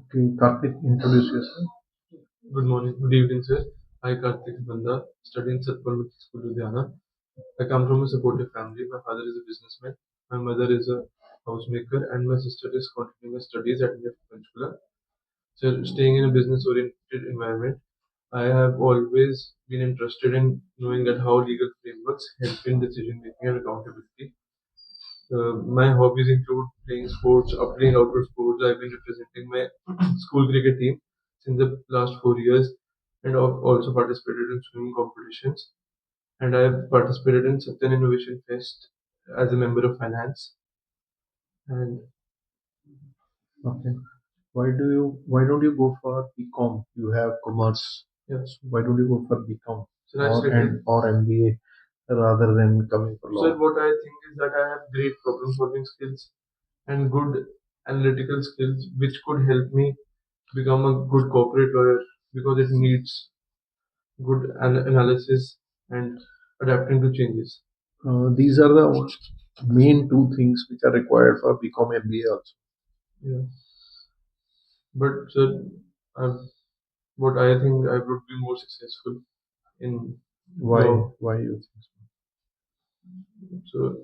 Okay, Karthik, introduce yourself. Good morning, good evening, sir. I, Karthik Banda, study in Satpur Middle School, Ludhiana. I come from a supportive family. My father is a businessman, my mother is a housemaker, and my sister is continuing her studies at NIF Panchkula. So, staying in a business oriented environment, I have always been interested in knowing that how legal frameworks help in decision making and accountability. My hobbies include playing sports, playing outdoor sports. I've been representing my school cricket team since the last 4 years, and I've also participated in swimming competitions. And I've participated in Satyan Innovation Fest as a member of finance. And Okay. Why don't you go for BCom? You have commerce. yes, Why don't you go for BCom so I studied. or MBA rather than coming for So law? what I think is that I have great problem solving skills and good analytical skills, which could help me become a good corporate lawyer because it needs good analysis and adapting to changes. These are the main two things which are required for BCom MBA also. Yeah. But uh, what I think I would be more successful in Why? law. Why you think So so?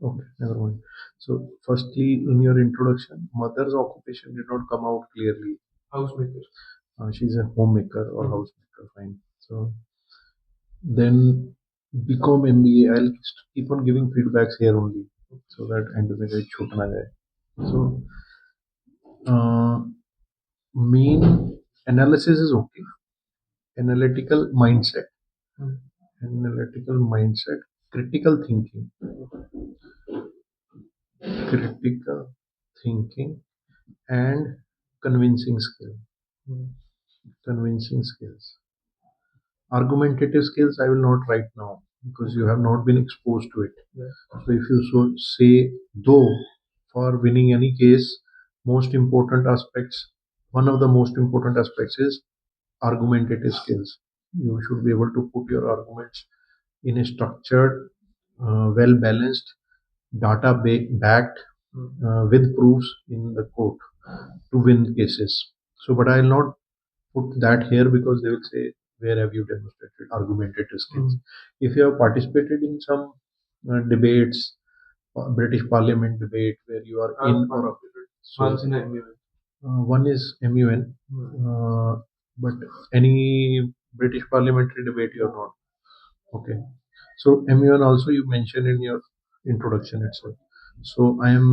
Okay, never mind. So, firstly, in your introduction, mother's occupation did not come out clearly. housemaker. She's a homemaker or Hmm. housemaker, fine. So, then BCom MBA, I'll keep on giving feedbacks here only so that end में कोई छूट ना जाए. So, uh, main analysis is okay. Analytical mindset, Hmm. analytical mindset, critical thinking, critical thinking, and convincing skill. Hmm. Convincing skills. Argumentative skills I will not write now because you have not been exposed to it. Yeah. So if you so say though for winning any case, most important aspects, one of the most important aspects is argumentative skills. You should be able to put your arguments in a structured, well balanced, data backed with proofs in the court to win cases. So, but I will not put that here because they will say, where have you demonstrated argumentative skills? If you have participated in some debates, British Parliament debate where you are in or up, Once so in a MUN. one is MUN, but any British parliamentary debate you are not. Okay. So MUN also you mentioned in your introduction itself. So I'm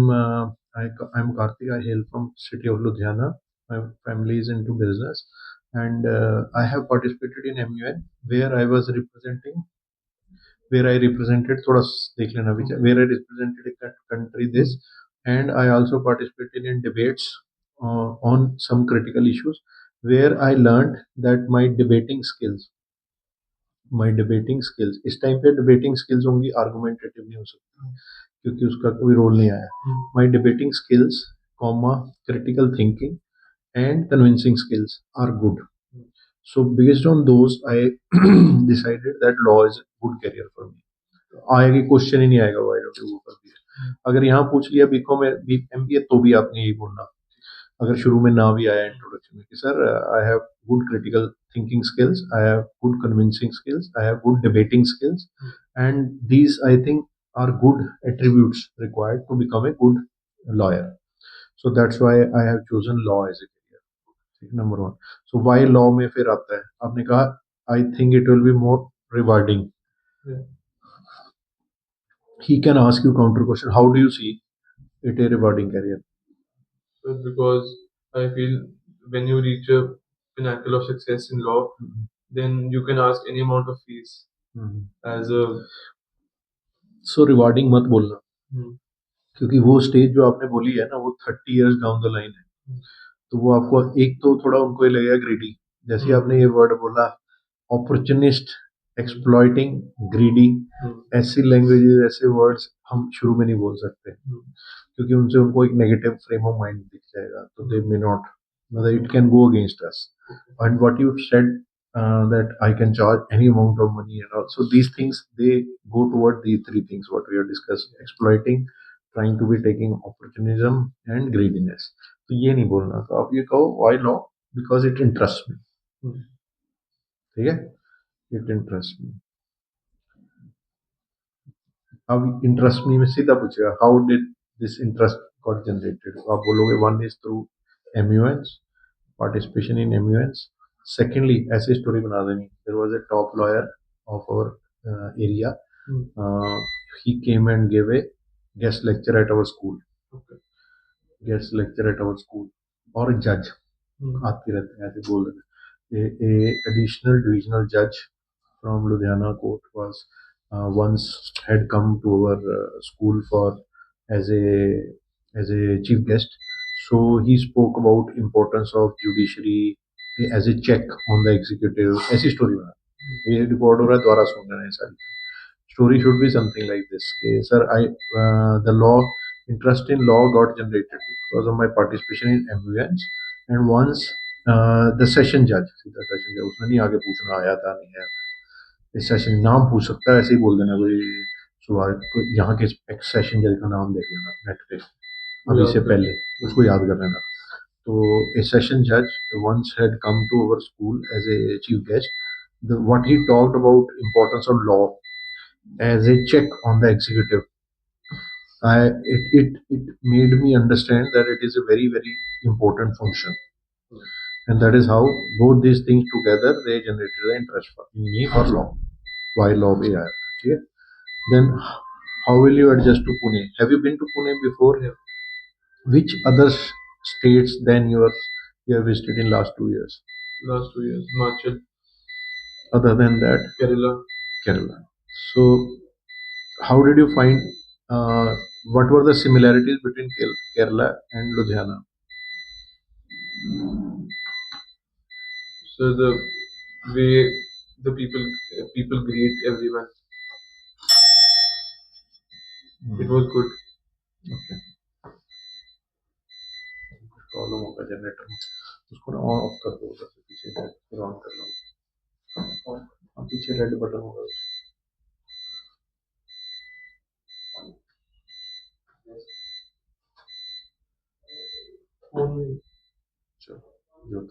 Karthik. I hail from city of Ludhiana. My family is into business, and I have participated in MUN where I was representing, where I represented. थोड़ा देख लेना विचार. Where I represented a country this, and I also participated in debates on some critical issues where I learned that my debating skills इस time पे debating skills होंगी argumentative नहीं हो सकती क्योंकि उसका कोई रोल नहीं आया my debating skills comma critical thinking and convincing skills are good. So based on those I decided that law is a good career for me. आएगा क्वेश्चन ही नहीं आएगा why don't you go for BA अगर यहाँ पूछ लिया BCom MBA तो भी आपने यही बोलना अगर शुरू में ना भी आया इंट्रोडक्शन में कि sir I have good critical thinking skills I have good convincing skills I have good debating skills and these I think are good attributes required to become a good lawyer. So that's why I have chosen law as a career. Number one. So why law में फिर आता है आपने कहा I think it will be more rewarding. Yeah. He can ask you counter question. How do you see it a rewarding career? Because I feel when you reach a pinnacle of success in law, then you can ask any amount of fees as a. So rewarding मत बोलना Hmm. क्योंकि वो stage जो आपने बोली है ना वो 30 years डाउन द लाइन है तो वो आपको एक तो थोड़ा उनको ही लगेगा ग्रीडी जैसे आपने ये वर्ड बोला अपॉर्चुनिस्ट एक्सप्लॉइटिंग ग्रीडी ऐसी लैंग्वेजेस ऐसे वर्ड्स हम शुरू में नहीं बोल सकते क्योंकि उनसे उनको एक नेगेटिव फ्रेम ऑफ माइंड दिख जाएगा तो दे मे नॉट मतलब it can go against us and what you said that I can charge any amount of money and all. So these things they go toward these three things what we have discussed: exploiting, trying to be taking opportunism and greediness. तो ये नहीं बोलना, तो आप ये कहो why law, because it interests me. ठीक है, it interests me. अब इंटरेस्ट मी में सीधा पूछेगा how did this interest got generated, तो आप बोलोगे one is through MUNs, participation in MUNs. Secondly ऐसी स्टोरी बना देनी, there was a top lawyer of our area, he came and gave a guest lecture at our school. Okay. Guest lecture at our school. और जज आते रहते हैं, ऐसे बोल रहे हैं. A additional divisional judge from Ludhiana court was once had come to our school for as a chief guest. So he spoke about importance of judiciary as a check on the executive. ऐसी स्टोरी बना, ये record हो रहा है, दोबारा सुन रहे हैं सारी. Story should be something like this. Okay, sir, the law interest in law got generated because of my participation in MUNs, and once the session judge, सीधा session judge, उसने नहीं आगे पूछना आया था नहीं है, इस सेशन नाम पूछ सकता है, ऐसे ही बोल देना कोई सुबह कोई यहाँ के सेशन जज का नाम देख लेना नेट पे अभी से पहले, उसको याद कर लेना. तो a session judge once had come to our school as a chief guest. What he talked about importance of law as a check on the executive, it made me understand that it is a very very important function, and that is how both these things together they generated the interest in me for law. Why law भी आया था, ठीक है. Then how will you adjust to Pune? Have you been to Pune before? Yeah. Which other states than yours you have visited in last 2 years? Last 2 years, Himachal. Other than that, Kerala. Kerala. So how did you find? Uh, what were the similarities between Kerala and Ludhiana? So the way the people greet everyone, it was good. Okay. Problem होगा generator में, उसको ना on off कर दो उधर से पीछे से, फिर ऑन कर लो. और पीछे रेड बटन होगा. चलो जो